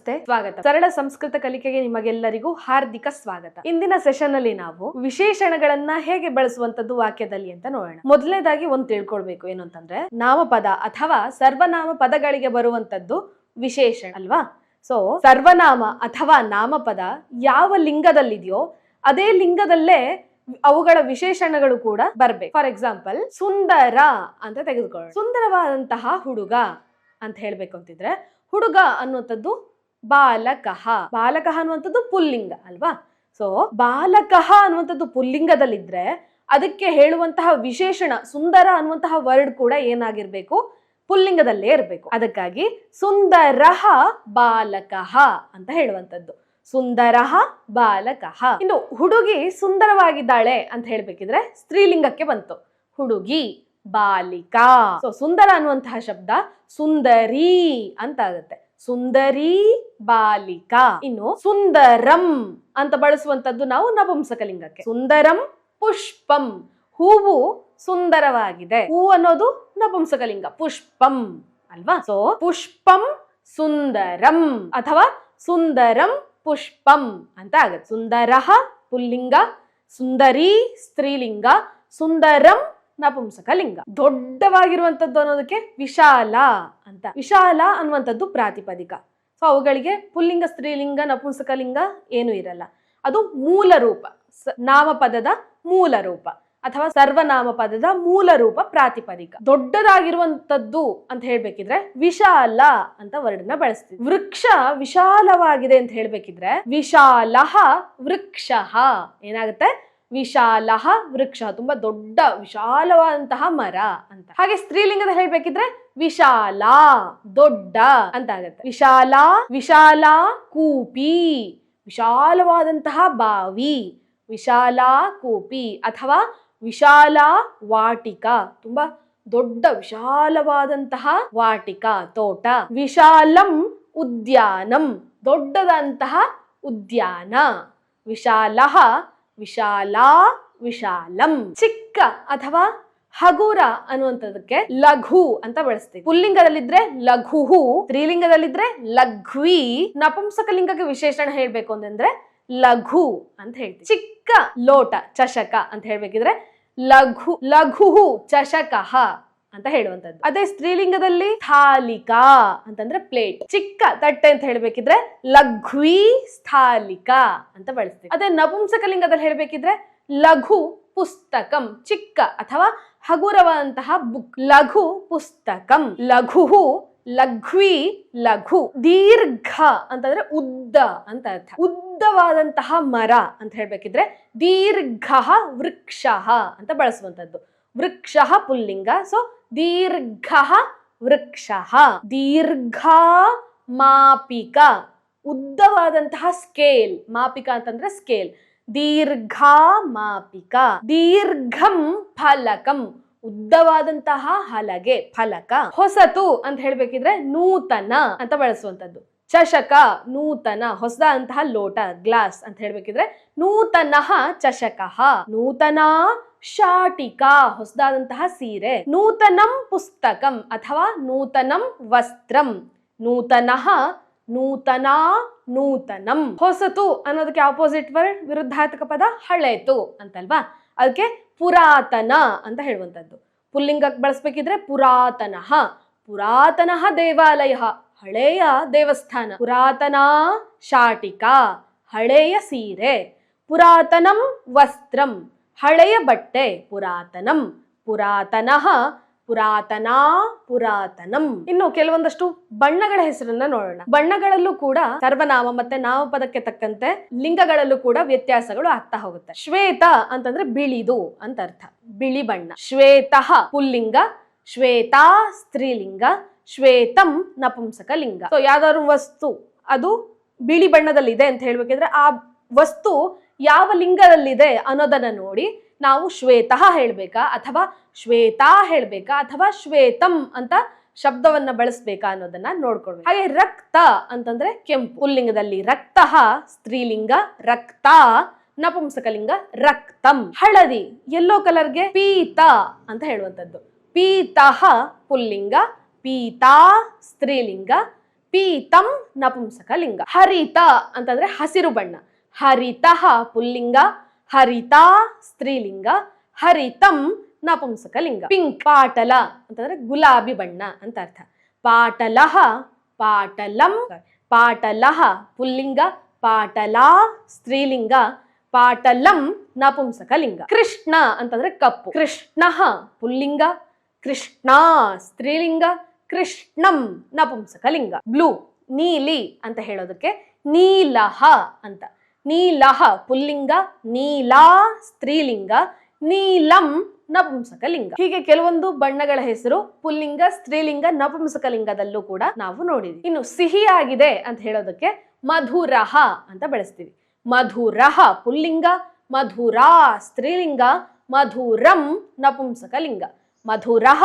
ನಮಸ್ತೆ, ಸ್ವಾಗತ. ಸರಳ ಸಂಸ್ಕೃತ ಕಲಿಕೆಗೆ ನಿಮಗೆಲ್ಲರಿಗೂ ಹಾರ್ದಿಕ ಸ್ವಾಗತ. ಇಂದಿನ ಸೆಷನ್ ಅಲ್ಲಿ ನಾವು ವಿಶೇಷಣಗಳನ್ನ ಹೇಗೆ ಬಳಸುವಂತದ್ದು ವಾಕ್ಯದಲ್ಲಿ ಅಂತ ನೋಡೋಣ. ಮೊದಲನೇದಾಗಿ ಒಂದು ತಿಳ್ಕೊಳ್ಬೇಕು ಏನು ಅಂತಂದ್ರೆ, ನಾಮಪದ ಅಥವಾ ಸರ್ವನಾಮ ಪದಗಳಿಗೆ ಬರುವಂತದ್ದು ವಿಶೇಷಣ ಅಲ್ವಾ. ಸೊ ಸರ್ವನಾಮ ಅಥವಾ ನಾಮಪದ ಯಾವ ಲಿಂಗದಲ್ಲಿದೆಯೋ ಅದೇ ಲಿಂಗದಲ್ಲೇ ಅವುಗಳ ವಿಶೇಷಣಗಳು ಕೂಡ ಬರ್ಬೇಕು. ಫಾರ್ ಎಕ್ಸಾಂಪಲ್, ಸುಂದರ ಅಂತ ತೆಗೆದುಕೊಳ್ಳೋಣ. ಸುಂದರವಾದಂತಹ ಹುಡುಗ ಅಂತ ಹೇಳ್ಬೇಕು ಅಂತಿದ್ರೆ, ಹುಡುಗ ಅನ್ನುವಂಥದ್ದು ಬಾಲಕಃ. ಬಾಲಕಃ ಅನ್ನುವಂಥದ್ದು ಪುಲ್ಲಿಂಗ ಅಲ್ವಾ. ಸೊ ಬಾಲಕಃ ಅನ್ನುವಂಥದ್ದು ಪುಲ್ಲಿಂಗದಲ್ಲಿದ್ರೆ ಅದಕ್ಕೆ ಹೇಳುವಂತಹ ವಿಶೇಷಣ ಸುಂದರ ಅನ್ನುವಂತಹ ವರ್ಡ್ ಕೂಡ ಏನಾಗಿರ್ಬೇಕು, ಪುಲ್ಲಿಂಗದಲ್ಲೇ ಇರಬೇಕು. ಅದಕ್ಕಾಗಿ ಸುಂದರಃ ಬಾಲಕಃ ಅಂತ ಹೇಳುವಂಥದ್ದು, ಸುಂದರಃ ಬಾಲಕಃ. ಇನ್ನು ಹುಡುಗಿ ಸುಂದರವಾಗಿದ್ದಾಳೆ ಅಂತ ಹೇಳ್ಬೇಕಿದ್ರೆ ಸ್ತ್ರೀಲಿಂಗಕ್ಕೆ ಬಂತು, ಹುಡುಗಿ ಬಾಲಿಕಾ. ಸೊ ಸುಂದರ ಅನ್ನುವಂತಹ ಶಬ್ದ ಸುಂದರಿ ಅಂತ ಆಗುತ್ತೆ, ಸುಂದರಿ ಬಾಲಿಕಾ. ಇನ್ನು ಸುಂದರಂ ಅಂತ ಬಳಸುವಂತದ್ದು ನಾವು ನಪುಂಸಕಲಿಂಗಕ್ಕೆ. ಸುಂದರಂ ಪುಷ್ಪಂ, ಹೂವು ಸುಂದರವಾಗಿದೆ. ಹೂ ಅನ್ನೋದು ನಪುಂಸಕಲಿಂಗ, ಪುಷ್ಪಂ ಅಲ್ವಾ. ಸೊ ಪುಷ್ಪಂ ಸುಂದರಂ ಅಥವಾ ಸುಂದರಂ ಪುಷ್ಪಂ ಅಂತ ಆಗುತ್ತೆ. ಸುಂದರಃ ಪುಲ್ಲಿಂಗ, ಸುಂದರಿ ಸ್ತ್ರೀಲಿಂಗ, ಸುಂದರಂ ನಪುಂಸಕಲಿಂಗ. ದೊಡ್ಡವಾಗಿರುವಂತದ್ದು ಅನ್ನೋದಕ್ಕೆ ವಿಶಾಲ ಅಂತ. ವಿಶಾಲ ಅನ್ನುವಂಥದ್ದು ಪ್ರಾತಿಪದಿಕ. ಸೊ ಅವುಗಳಿಗೆ ಪುಲ್ಲಿಂಗ, ಸ್ತ್ರೀಲಿಂಗ, ನಪುಂಸಕಲಿಂಗ ಏನು ಇರಲ್ಲ. ಅದು ಮೂಲ ರೂಪ, ನಾಮಪದದ ಮೂಲ ರೂಪ ಅಥವಾ ಸರ್ವನಾಮ ಪದದ ಮೂಲ ರೂಪ ಪ್ರಾತಿಪದಿಕ. ದೊಡ್ಡದಾಗಿರುವಂತದ್ದು ಅಂತ ಹೇಳ್ಬೇಕಿದ್ರೆ ವಿಶಾಲ ಅಂತ ವರ್ಡ್ನ ಬಳಸ್ತೀವಿ. ವೃಕ್ಷ ವಿಶಾಲವಾಗಿದೆ ಅಂತ ಹೇಳ್ಬೇಕಿದ್ರೆ ವಿಶಾಲಃ ವೃಕ್ಷಃ ಏನಾಗುತ್ತೆ, ವಿಶಾಲಃ ವೃಕ್ಷ, ತುಂಬಾ ದೊಡ್ಡ ವಿಶಾಲವಾದಂತಹ ಮರ ಅಂತ. ಹಾಗೆ ಸ್ತ್ರೀಲಿಂಗದ ಹೇಳ್ಬೇಕಿದ್ರೆ ವಿಶಾಲ ದೊಡ್ಡ ಅಂತ ಆಗುತ್ತೆ. ವಿಶಾಲ, ವಿಶಾಲ ಕೂಪಿ, ವಿಶಾಲವಾದಂತಹ ಬಾವಿ, ವಿಶಾಲ ಕೂಪಿ ಅಥವಾ ವಿಶಾಲ ವಾಟಿಕ, ತುಂಬಾ ದೊಡ್ಡ ವಿಶಾಲವಾದಂತಹ ವಾಟಿಕ ತೋಟ. ವಿಶಾಲಂ ಉದ್ಯಾನಂ, ದೊಡ್ಡದಂತಹ ಉದ್ಯಾನ. ವಿಶಾಲಃ ವಿಶಾಲ ವಿಶಾಲಂ. ಚಿಕ್ಕ ಅಥವಾ ಹಗುರ ಅನ್ನುವಂಥದಕ್ಕೆ ಲಘು ಅಂತ ಬಳಸ್ತೀವಿ. ಪುಲ್ಲಿಂಗದಲ್ಲಿದ್ರೆ ಲಘುಹು, ಸ್ತ್ರೀಲಿಂಗದಲ್ಲಿದ್ರೆ ಲಘ್ವಿ, ನಪುಂಸಕಲಿಂಗಕ್ಕೆ ವಿಶೇಷಣ ಹೇಳ್ಬೇಕು ಅಂತಂದ್ರೆ ಲಘು ಅಂತ ಹೇಳ್ತೀವಿ. ಚಿಕ್ಕ ಲೋಟ ಚಷಕ ಅಂತ ಹೇಳ್ಬೇಕಿದ್ರೆ ಲಘು, ಲಘುಹು ಚಷಕಃ ಅಂತ ಹೇಳುವಂಥದ್ದು. ಅದೇ ಸ್ತ್ರೀಲಿಂಗದಲ್ಲಿ ಥಾಲಿಕಾ ಅಂತಂದ್ರೆ ಪ್ಲೇಟ್. ಚಿಕ್ಕ ತಟ್ಟೆ ಅಂತ ಹೇಳ್ಬೇಕಿದ್ರೆ ಲಘ್ವಿ ಸ್ಥಾಲಿಕಾ ಅಂತ ಬಳಸ್ತೀವಿ. ಅದೇ ನಪುಂಸಕಲಿಂಗದಲ್ಲಿ ಹೇಳ್ಬೇಕಿದ್ರೆ ಲಘು ಪುಸ್ತಕಂ, ಚಿಕ್ಕ ಅಥವಾ ಹಗುರವಾದಂತಹ ಬುಕ್, ಲಘು ಪುಸ್ತಕಂ. ಲಘುಹು ಲಘ್ವಿ ಲಘು. ದೀರ್ಘ ಅಂತಂದ್ರೆ ಉದ್ದ ಅಂತ ಅರ್ಥ, ಉದ್ದವಾದಂತಹ ಮರ ಅಂತ ಹೇಳ್ಬೇಕಿದ್ರೆ ದೀರ್ಘ ವೃಕ್ಷ ಅಂತ ಬಳಸುವಂತದ್ದು. ವೃಕ್ಷ ಪುಲ್ಲಿಂಗ, ಸೊ ದೀರ್ಘ ವೃಕ್ಷ. ದೀರ್ಘ ಮಾಪಿಕ, ಉದ್ದವಾದಂತಹ ಸ್ಕೇಲ್. ಮಾಪಿಕ ಅಂತಂದ್ರೆ ಸ್ಕೇಲ್. ದೀರ್ಘ ಮಾಪಿಕ. ದೀರ್ಘಂ ಫಲಕಂ, ಉದ್ದವಾದಂತಹ ಹಲಗೆ, ಫಲಕ. ಹೊಸತು ಅಂತ ಹೇಳ್ಬೇಕಿದ್ರೆ ನೂತನ ಅಂತ ಬಳಸುವಂತದ್ದು. ಚಷಕ ನೂತನ, ಹೊಸದಂತಹ ಲೋಟ ಗ್ಲಾಸ್ ಅಂತ ಹೇಳ್ಬೇಕಿದ್ರೆ ನೂತನಃ ಚಷಕಃ. ನೂತನ ಶಾಟಿಕಾ, ಹೊಸದಾದಂತಹ ಸೀರೆ. ನೂತನಂ ಪುಸ್ತಕಂ ಅಥವಾ ನೂತನಂ ವಸ್ತ್ರಂ. ನೂತನಃ ನೂತನ ನೂತನಂ. ಹೊಸತು ಅನ್ನೋದಕ್ಕೆ ಆಪೋಸಿಟ್ ವರ್ಡ್, ವಿರುದ್ಧಾರ್ಥಕ ಪದ ಹಳೆತು ಅಂತಲ್ವಾ. ಅದಕ್ಕೆ ಪುರಾತನ ಅಂತ ಹೇಳುವಂಥದ್ದು. ಪುಲ್ಲಿಂಗಕ್ಕೆ ಬಳಸ್ಬೇಕಿದ್ರೆ ಪುರಾತನಃ. ಪುರಾತನಃ ದೇವಾಲಯ, ಹಳೆಯ ದೇವಸ್ಥಾನ. ಪುರಾತನ ಶಾಟಿಕಾ, ಹಳೆಯ ಸೀರೆ. ಪುರಾತನಂ ವಸ್ತ್ರಂ, ಹಳೆಯ ಬಟ್ಟೆ. ಪುರಾತನಂ, ಪುರಾತನಃ, ಪುರಾತನ, ಪುರಾತನಂ. ಇನ್ನು ಕೆಲವೊಂದಷ್ಟು ಬಣ್ಣಗಳ ಹೆಸರನ್ನ ನೋಡೋಣ. ಬಣ್ಣಗಳಲ್ಲೂ ಕೂಡ ಸರ್ವನಾಮ ಮತ್ತೆ ನಾಮಪದಕ್ಕೆ ತಕ್ಕಂತೆ ಲಿಂಗಗಳಲ್ಲೂ ಕೂಡ ವ್ಯತ್ಯಾಸಗಳು ಆಗ್ತಾ ಹೋಗುತ್ತೆ. ಶ್ವೇತ ಅಂತಂದ್ರೆ ಬಿಳಿದು ಅಂತ ಅರ್ಥ, ಬಿಳಿ ಬಣ್ಣ. ಶ್ವೇತಃ ಪುಲ್ಲಿಂಗ, ಶ್ವೇತಾ ಸ್ತ್ರೀಲಿಂಗ, ಶ್ವೇತಂ ನಪುಂಸಕಲಿಂಗ. ಸೊ ಯಾವ್ದಾದ್ರು ವಸ್ತು ಅದು ಬಿಳಿ ಬಣ್ಣದಲ್ಲಿದೆ ಅಂತ ಹೇಳ್ಬೇಕಿದ್ರೆ ಆ ವಸ್ತು ಯಾವ ಲಿಂಗದಲ್ಲಿದೆ ಅನ್ನೋದನ್ನ ನೋಡಿ ನಾವು ಶ್ವೇತಃ ಹೇಳ್ಬೇಕಾ ಅಥವಾ ಶ್ವೇತಾ ಹೇಳ್ಬೇಕಾ ಅಥವಾ ಶ್ವೇತಂ ಅಂತ ಶಬ್ದವನ್ನ ಬಳಸ್ಬೇಕಾ ಅನ್ನೋದನ್ನ ನೋಡ್ಕೊಳ್ಬೇಕು. ಹಾಗೆ ರಕ್ತ ಅಂತಂದ್ರೆ ಕೆಂಪು, ಪುಲ್ಲಿಂಗದಲ್ಲಿ ರಕ್ತಃ, ಸ್ತ್ರೀಲಿಂಗ ರಕ್ತ, ನಪುಂಸಕಲಿಂಗ ರಕ್ತಂ. ಹಳದಿ ಯೆಲ್ಲೋ ಕಲರ್ಗೆ ಪೀತ ಅಂತ ಹೇಳುವಂಥದ್ದು. ಪೀತಃ ಪುಲ್ಲಿಂಗ, ಪೀತಾ ಸ್ತ್ರೀಲಿಂಗ, ಪೀತಂ ನಪುಂಸಕ ಲಿಂಗ. ಹರಿತ ಅಂತಂದ್ರೆ ಹಸಿರು ಬಣ್ಣ. ಹರಿತಃ ಪುಲ್ಲಿಂಗ, ಹರಿತಾ ಸ್ತ್ರೀಲಿಂಗ, ಹರಿತಂ ನಪುಂಸಕ ಲಿಂಗ. ಪಿಂಕ್ ಪಾಟಲ ಅಂತಂದ್ರೆ ಗುಲಾಬಿ ಬಣ್ಣ ಅಂತ ಅರ್ಥ. ಪಾಟಲಃ ಪಾಟಲಂ, ಪಾಟಲಃ ಪುಲ್ಲಿಂಗ, ಪಾಟಲಾ ಸ್ತ್ರೀಲಿಂಗ, ಪಾಟಲಂ ನಪುಂಸಕ ಲಿಂಗ. ಕೃಷ್ಣ ಅಂತಂದ್ರೆ ಕಪ್ಪು. ಕೃಷ್ಣಃ ಪುಲ್ಲಿಂಗ, ಕೃಷ್ಣ ಸ್ತ್ರೀಲಿಂಗ, ಕೃಷ್ಣಂ ನಪುಂಸಕ ಲಿಂಗ. ಬ್ಲೂ ನೀಲಿ ಅಂತ ಹೇಳೋದಕ್ಕೆ ನೀಲಹ ಅಂತ. ನೀಲಹ ಪುಲ್ಲಿಂಗ, ನೀಲಾ ಸ್ತ್ರೀಲಿಂಗ, ನೀಲಂ ನಪುಂಸಕ ಲಿಂಗ. ಹೀಗೆ ಕೆಲವೊಂದು ಬಣ್ಣಗಳ ಹೆಸರು ಪುಲ್ಲಿಂಗ, ಸ್ತ್ರೀಲಿಂಗ, ನಪುಂಸಕ ಲಿಂಗದಲ್ಲೂ ಕೂಡ ನಾವು ನೋಡಿದ್ವಿ. ಇನ್ನು ಸಿಹಿಯಾಗಿದೆ ಅಂತ ಹೇಳೋದಕ್ಕೆ ಮಧುರಹ ಅಂತ ಬಳಸ್ತೀವಿ. ಮಧುರಹ ಪುಲ್ಲಿಂಗ, ಮಧುರಾ ಸ್ತ್ರೀಲಿಂಗ, ಮಧುರಂ ನಪುಂಸಕ ಲಿಂಗ. ಮಧುರಹ,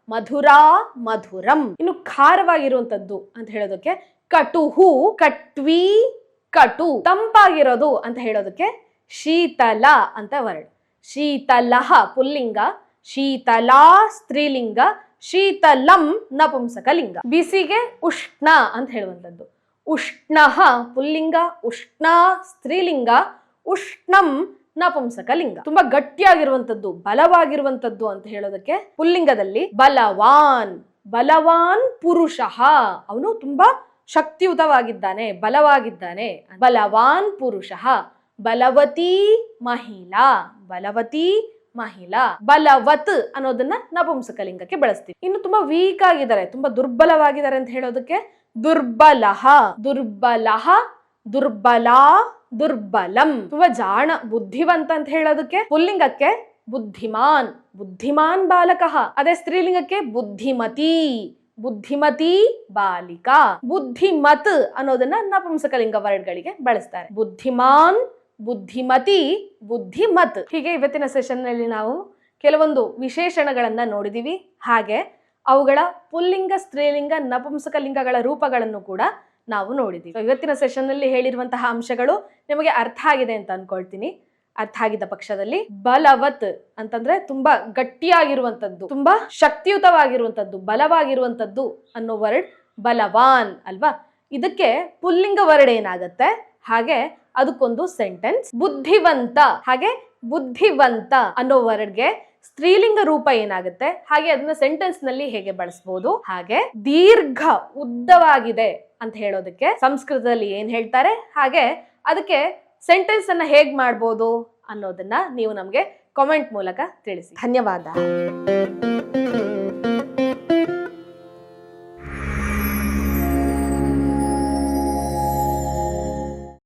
ಮಧುರಾ, ಮಧುರಂ. ಇನ್ನು ಖಾರವಾಗಿರುವಂತದ್ದು ಅಂತ ಹೇಳೋದಕ್ಕೆ ಕಟುಹು, ಕಟ್ವಿ, ಕಟು. ತಂಪಾಗಿರೋದು ಅಂತ ಹೇಳೋದಕ್ಕೆ ಶೀತಲ ಅಂತ ವರ್ಡ್. ಶೀತಲಃ ಪುಲ್ಲಿಂಗ, ಶೀತಲಾ ಸ್ತ್ರೀಲಿಂಗ, ಶೀತಲಂ ನಪುಂಸಕ ಲಿಂಗ. ಬಿಸಿಗೆ ಉಷ್ಣ ಅಂತ ಹೇಳುವಂಥದ್ದು. ಉಷ್ಣಃ ಪುಲ್ಲಿಂಗ, ಉಷ್ಣ ಸ್ತ್ರೀಲಿಂಗ, ಉಷ್ಣಂ ನಪುಂಸಕ ಲಿಂಗ. ತುಂಬಾ ಗಟ್ಟಿಯಾಗಿರುವಂತದ್ದು, ಬಲವಾಗಿರುವಂತದ್ದು ಅಂತ ಹೇಳೋದಕ್ಕೆ ಪುಲ್ಲಿಂಗದಲ್ಲಿ ಬಲವಾನ್. ಬಲವಾನ್ ಪುರುಷಃ, ಅವನು ತುಂಬಾ ಶಕ್ತಿಯುತವಾಗಿದ್ದಾನೆ, ಬಲವಾಗಿದ್ದಾನೆ. ಬಲವಾನ್ ಪುರುಷಃ. ಬಲವತಿ ಮಹಿಳಾ, ಬಲವತಿ ಮಹಿಳಾ. ಬಲವತ್ ಅನ್ನೋದನ್ನ ನಪುಂಸಕ ಲಿಂಗಕ್ಕೆ ಬಳಸ್ತೀವಿ. ಇನ್ನು ತುಂಬಾ ವೀಕ್ ಆಗಿದ್ದಾರೆ, ತುಂಬಾ ದುರ್ಬಲವಾಗಿದ್ದಾರೆ ಅಂತ ಹೇಳೋದಕ್ಕೆ ದುರ್ಬಲಃ. ದುರ್ಬಲಃ, ದುರ್ಬಲಾ, ದುರ್ಬಲಂ. ತುಂಬಾ ಜಾಣ, ಬುದ್ಧಿವಂತ ಅಂತ ಹೇಳೋದಕ್ಕೆ ಪುಲ್ಲಿಂಗಕ್ಕೆ ಬುದ್ಧಿಮಾನ್, ಬುದ್ಧಿಮಾನ್ ಬಾಲಕಃ. ಅದೇ ಸ್ತ್ರೀಲಿಂಗಕ್ಕೆ ಬುದ್ಧಿಮತಿ, ಬುದ್ಧಿಮತಿ ಬಾಲಿಕಾ. ಬುದ್ಧಿಮತ್ ಅನ್ನೋದನ್ನ ನಪುಂಸಕ ಲಿಂಗ ವರ್ಡ್ಗಳಿಗೆ ಬಳಸ್ತಾರೆ. ಬುದ್ಧಿಮಾನ್, ಬುದ್ಧಿಮತಿ, ಬುದ್ಧಿಮತ್. ಹೀಗೆ ಇವತ್ತಿನ ಸೆಷನ್ ನಲ್ಲಿ ನಾವು ಕೆಲವೊಂದು ವಿಶೇಷಣಗಳನ್ನ ನೋಡಿದೀವಿ. ಹಾಗೆ ಅವುಗಳ ಪುಲ್ಲಿಂಗ, ಸ್ತ್ರೀಲಿಂಗ, ನಪುಂಸಕ ಲಿಂಗಗಳ ರೂಪಗಳನ್ನು ಕೂಡ ನಾವು ನೋಡಿದೀವಿ. ಇವತ್ತಿನ ಸೆಷನ್ ನಲ್ಲಿ ಹೇಳಿರುವಂತಹ ಅಂಶಗಳು ನಿಮಗೆ ಅರ್ಥ ಆಗಿದೆ ಅಂತ ಅನ್ಕೊಳ್ತೀನಿ. ಅರ್ಥ ಆಗಿದ್ದ ಪಕ್ಷದಲ್ಲಿ ಬಲವತ್ ಅಂತಂದ್ರೆ ತುಂಬಾ ಗಟ್ಟಿಯಾಗಿರುವಂತದ್ದು, ತುಂಬಾ ಶಕ್ತಿಯುತವಾಗಿರುವಂತದ್ದು, ಬಲವಾಗಿರುವಂತದ್ದು ಅನ್ನೋ ವರ್ಡ್ ಬಲವಾನ್ ಅಲ್ವಾ. ಇದಕ್ಕೆ ಪುಲ್ಲಿಂಗ ವರ್ಡ್ ಏನಾಗತ್ತೆ, ಹಾಗೆ ಅದಕ್ಕೊಂದು ಸೆಂಟೆನ್ಸ್. ಬುದ್ಧಿವಂತ, ಹಾಗೆ ಬುದ್ಧಿವಂತ ಅನ್ನೋ ವರ್ಡ್ಗೆ ಸ್ತ್ರೀಲಿಂಗ ರೂಪ ಏನಾಗುತ್ತೆ, ಹಾಗೆ ಅದನ್ನ ಸೆಂಟೆನ್ಸ್ ನಲ್ಲಿ ಹೇಗೆ ಬಳಸಬಹುದು. ಹಾಗೆ ದೀರ್ಘ, ಉದ್ದವಾಗಿದೆ ಅಂತ ಹೇಳೋದಕ್ಕೆ ಸಂಸ್ಕೃತದಲ್ಲಿ ಏನ್ ಹೇಳ್ತಾರೆ, ಹಾಗೆ ಅದಕ್ಕೆ ಸೆಂಟೆನ್ಸ್ ಅನ್ನ ಹೇಗ್ ಮಾಡ್ಬೋದು ಅನ್ನೋದನ್ನ ನೀವು ನಮ್ಗೆ ಕಾಮೆಂಟ್ ಮೂಲಕ ತಿಳಿಸಿ. ಧನ್ಯವಾದ.